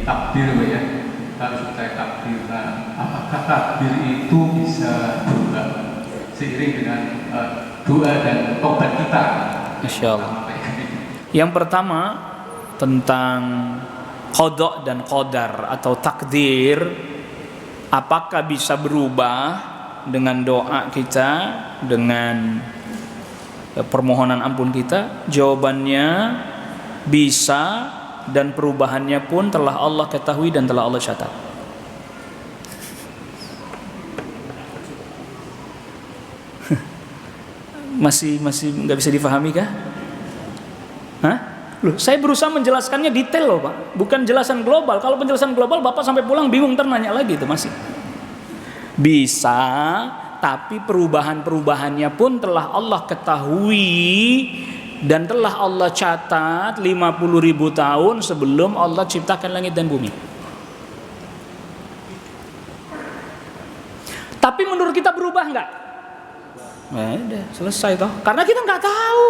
takdir ya. Harus percaya takdir. Nah, apakah takdir itu bisa juga seiring dengan doa dan tobat kita? Insya Allah. Yang pertama tentang qada dan qadar atau takdir, apakah bisa berubah dengan doa kita, dengan permohonan ampun kita? Jawabannya bisa, dan perubahannya pun telah Allah ketahui dan telah Allah catat. masih nggak bisa difahami kah? Hah? Loh, saya berusaha menjelaskannya detail loh Pak, bukan jelasan global. Kalau penjelasan global Bapak sampai pulang bingung, ntar nanya lagi itu masih. Bisa, tapi perubahannya pun telah Allah ketahui dan telah Allah catat 50.000 tahun sebelum Allah ciptakan langit dan bumi. Tapi menurut kita berubah nggak? Udah selesai toh, karena kita nggak tahu.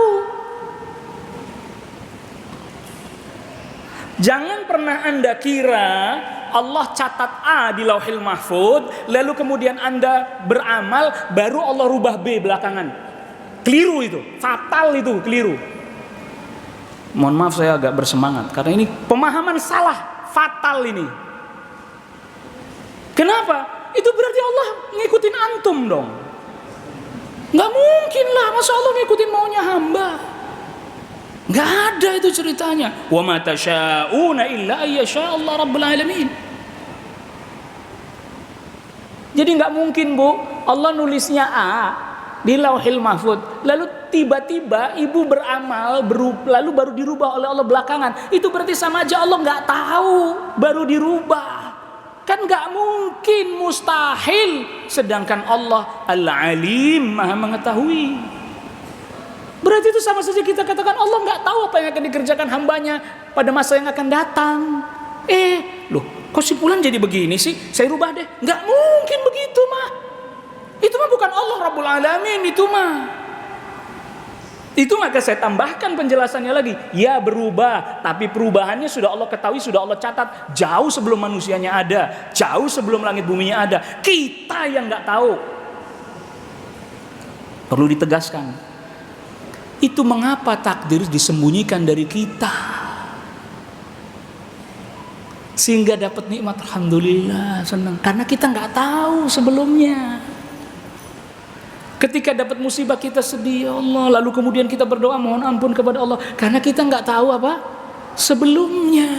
Jangan pernah Anda kira Allah catat A di Lauhil Mahfud, lalu kemudian Anda beramal baru Allah rubah B belakangan. Keliru itu, fatal itu, keliru. Mohon maaf saya agak bersemangat karena ini pemahaman salah, fatal ini. Kenapa? Itu berarti Allah ngikutin antum dong. Nggak mungkin lah, masa Allah ngikutin maunya hamba? Nggak ada itu ceritanya. Wa ma tasyauna illa ayyasha Allah rabbul alamin. Jadi nggak mungkin Bu, Allah nulisnya A di Lauhil Mahfud, lalu tiba-tiba ibu beramal lalu baru dirubah oleh Allah belakangan. Itu berarti sama aja Allah nggak tahu baru dirubah. Kan nggak mungkin, mustahil. Sedangkan Allah Al-Alim, Maha mengetahui. Berarti itu sama saja kita katakan Allah nggak tahu apa yang akan dikerjakan hambanya pada masa yang akan datang. Loh, kok si Fulan jadi begini sih? Saya rubah deh. Nggak mungkin begitu mah. Itu mah bukan Allah Rabbul Alamin, itu mah. Itu maka saya tambahkan penjelasannya lagi. Ya berubah, tapi perubahannya sudah Allah ketahui, sudah Allah catat jauh sebelum manusianya ada, jauh sebelum langit buminya ada. Kita yang nggak tahu. Perlu ditegaskan. Itu mengapa takdir disembunyikan dari kita, sehingga dapat nikmat. Alhamdulillah, senang. Karena kita nggak tahu sebelumnya. Ketika dapat musibah kita sedih, ya Allah. Lalu kemudian kita berdoa mohon ampun kepada Allah, karena kita nggak tahu apa sebelumnya.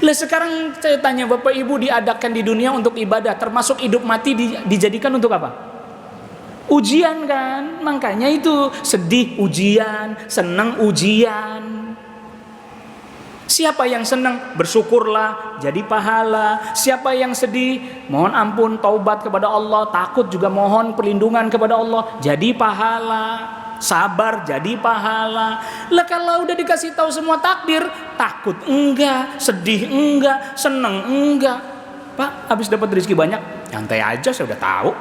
Lah sekarang saya tanya, Bapak Ibu diadakan di dunia untuk ibadah, termasuk hidup mati dijadikan untuk apa? Ujian kan? Makanya itu sedih ujian, senang ujian. Siapa yang senang, bersyukurlah, jadi pahala. Siapa yang sedih, mohon ampun, taubat kepada Allah, takut juga mohon perlindungan kepada Allah, jadi pahala. Sabar, jadi pahala. Lah kalau udah dikasih tahu semua takdir, takut enggak, sedih enggak, senang enggak. Pak, habis dapat rezeki banyak, nyantai aja, saya udah tahu.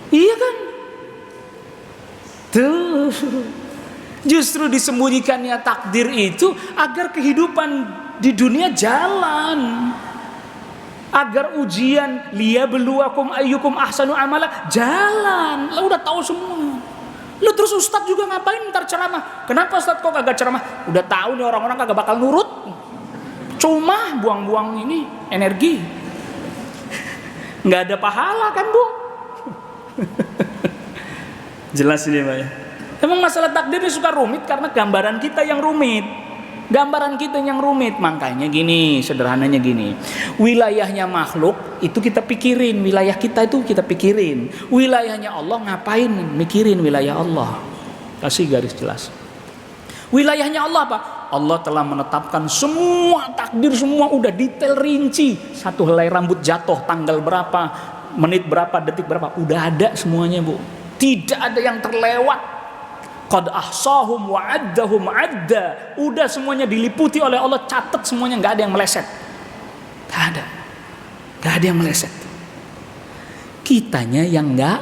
Iya kan? Tuh. Justru disembunyikannya takdir itu agar kehidupan di dunia jalan, agar ujian liyabluwakum ayyukum ahsanu amala jalan. Lah udah tahu semua. Lu terus ustadz juga ngapain ntar ceramah? Kenapa ustadz kok kagak ceramah? Udah tahu nih orang-orang kagak bakal nurut. Cuma buang-buang ini energi. Nggak ada pahala kan Bu? Jelas ini Pak ya. Emang masalah takdir ini suka rumit karena gambaran kita yang rumit. Gambaran kita yang rumit. Makanya gini, sederhananya gini. Wilayahnya makhluk itu kita pikirin, wilayah kita itu kita pikirin. Wilayahnya Allah ngapain mikirin wilayah Allah? Kasih garis jelas. Wilayahnya Allah apa? Allah telah menetapkan semua takdir, semua udah detail rinci. Satu helai rambut jatuh tanggal berapa, menit berapa, detik berapa, udah ada semuanya Bu. Tidak ada yang terlewat. Qad ahsahum wa addahum adda. Udah semuanya diliputi oleh Allah, catat semuanya, nggak ada yang meleset. Nggak ada yang meleset. Kitanya yang nggak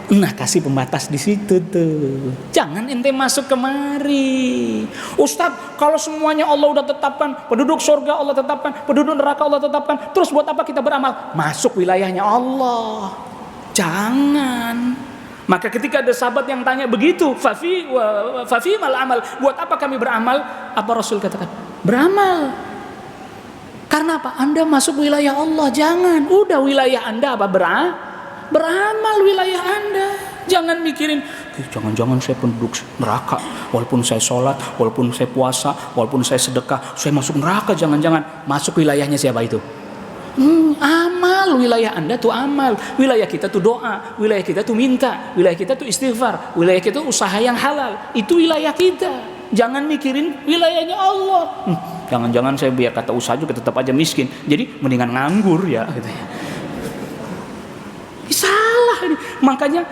Nah, kasih pembatas di situ tuh. Jangan ente masuk kemari. Ustadz, kalau semuanya Allah udah tetapkan, penduduk surga Allah tetapkan, penduduk neraka Allah tetapkan, terus buat apa kita beramal? Masuk wilayahnya Allah. Jangan. Maka ketika ada sahabat yang tanya begitu, fafi mal amal, buat apa kami beramal? Apa Rasul katakan? Beramal. Karena apa? Anda masuk wilayah Allah. Jangan. Udah wilayah Anda apa? Beramal wilayah Anda. Jangan mikirin, jangan-jangan saya penduduk neraka, walaupun saya sholat, walaupun saya puasa, walaupun saya sedekah, saya masuk neraka. Jangan-jangan. Masuk wilayahnya siapa itu? Amal. Wilayah Anda tuh amal. Wilayah kita tuh doa. Wilayah kita tuh minta. Wilayah kita tuh istighfar. Wilayah kita tuh usaha yang halal. Itu wilayah kita. Jangan mikirin wilayahnya Allah. Jangan-jangan saya biar kata usaha juga tetap aja miskin, jadi mendingan nganggur ya gitu ya. Salah ini. Makanya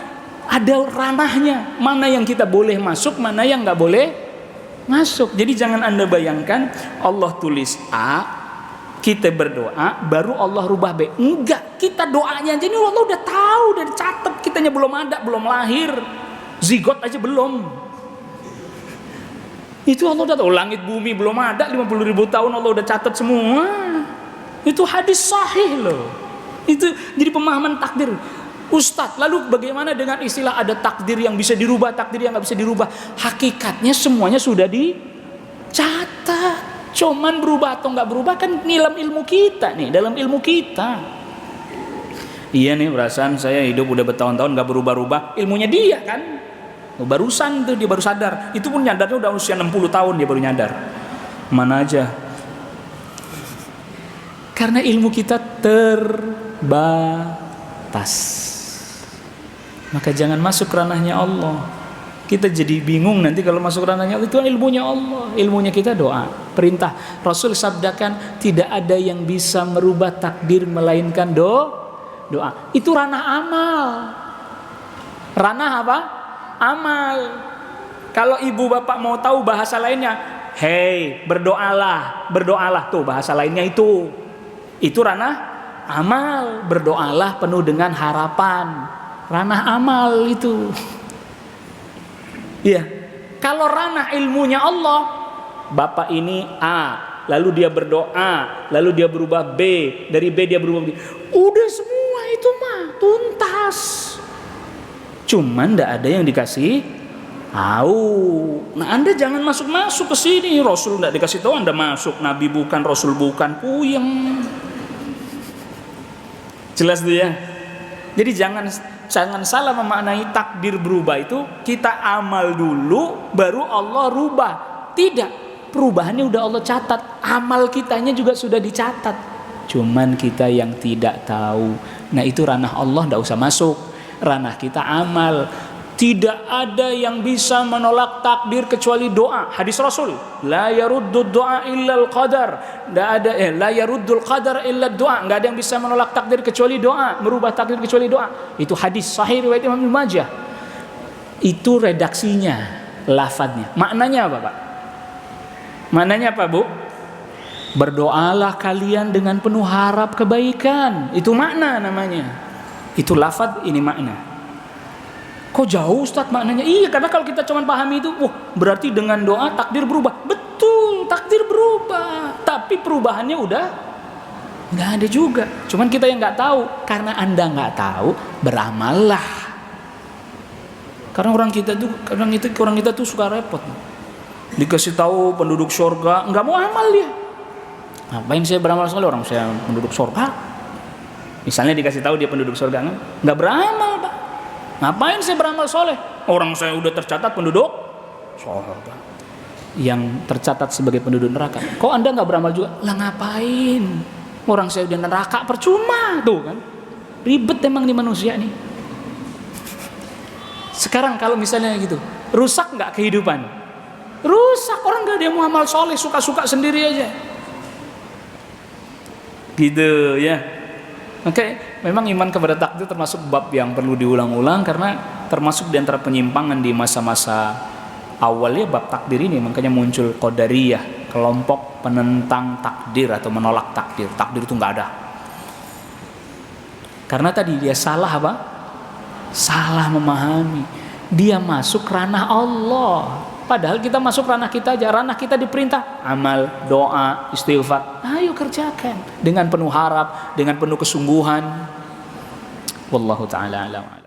ada ranahnya, mana yang kita boleh masuk, mana yang nggak boleh masuk. Jadi jangan Anda bayangkan Allah tulis A, kita berdoa, baru Allah rubah B. Enggak, kita doanya aja ini Allah udah tahu, udah dicatat. Kitanya belum ada, belum lahir, zigot aja belum. Itu Allah udah tahu. Langit bumi belum ada, 50.000 tahun Allah udah catat semua. Itu hadis sahih loh. Itu jadi pemahaman takdir. Ustadz, lalu bagaimana dengan istilah ada takdir yang bisa dirubah, takdir yang nggak bisa dirubah? Hakikatnya semuanya sudah dicatat. Cuman berubah atau nggak berubah kan dalam ilmu kita nih, dalam ilmu kita. Iya nih, perasaan saya hidup udah bertahun-tahun nggak berubah-ubah. Ilmunya dia kan. Barusan tuh dia baru sadar. Itu pun nyadarnya udah usia 60 tahun dia baru nyadar. Mana aja. Karena ilmu kita terbatas. Maka jangan masuk ranahnya Allah. Kita jadi bingung nanti kalau masuk ranahnya Allah. Itu ilmunya Allah. Ilmunya kita doa, perintah. Rasul sabdakan tidak ada yang bisa merubah takdir melainkan doa. Itu ranah amal. Ranah apa? Amal. Kalau ibu bapak mau tahu bahasa lainnya, hei berdoalah, berdoalah tuh bahasa lainnya itu ranah amal. Berdoalah penuh dengan harapan, ranah amal itu. Iya. Kalau ranah ilmunya Allah, bapak ini A, lalu dia berdoa, lalu dia berubah B, dari B dia berubah B. Udah semua itu mah tuntas. Cuman tidak ada yang dikasih tahu. Nah, Anda jangan masuk ke sini. Rasul tidak dikasih tahu Anda masuk. Nabi bukan, Rasul bukan, puyeng. Jelas tuh ya. Jadi jangan salah memaknai takdir berubah itu kita amal dulu baru Allah rubah. Tidak. Perubahannya udah Allah catat. Amal kitanya juga sudah dicatat. Cuman kita yang tidak tahu. Nah, itu ranah Allah, tidak usah masuk. Ranah kita amal. Tidak ada yang bisa menolak takdir kecuali doa. Hadis Rasul, la yaruddud doa illa al-qadar. Tidak ada la yaruddul qadar illa doa. Enggak ada yang bisa menolak takdir kecuali doa, merubah takdir kecuali doa. Itu hadis sahih riwayat Imam Ibnu Majah. Itu redaksinya, lafadznya. Maknanya apa, Pak? Maknanya apa, Bu? Berdoalah kalian dengan penuh harap kebaikan. Itu makna namanya. Itu lafaz, ini makna. Kok jauh Ustaz maknanya? Iya, karena kalau kita cuma pahami itu, berarti dengan doa takdir berubah. Betul, takdir berubah. Tapi perubahannya udah nggak ada juga. Cuman kita yang nggak tahu. Karena Anda nggak tahu, beramallah. Karena orang kita tuh suka repot. Dikasih tahu penduduk surga, nggak mau amal dia. Ngapain saya beramal soleh, orang saya penduduk surga? Misalnya dikasih tahu dia penduduk surga, nggak beramal, Pak. Ngapain saya beramal soleh? Orang saya udah tercatat penduduk surga. Yang tercatat sebagai penduduk neraka. Kok Anda nggak beramal juga? Lah ngapain? Orang saya udah neraka, percuma tuh kan? Ribet emang nih manusia nih. Sekarang kalau misalnya gitu, rusak nggak kehidupan? Rusak. Orang nggak ada yang mau amal soleh, suka-suka sendiri aja. Gitu ya. Oke, memang iman kepada takdir termasuk bab yang perlu diulang-ulang karena termasuk di antara penyimpangan di masa-masa awalnya bab takdir ini. Makanya muncul Qadariyah, kelompok penentang takdir atau menolak takdir. Takdir itu nggak ada. Karena tadi dia salah apa? salah memahami. Dia masuk ranah Allah. Padahal kita masuk ranah kita aja. Ranah kita diperintah amal, doa, istighfar. Ayo kerjakan dengan penuh harap, dengan penuh kesungguhan. Wallahu ta'ala a'lam.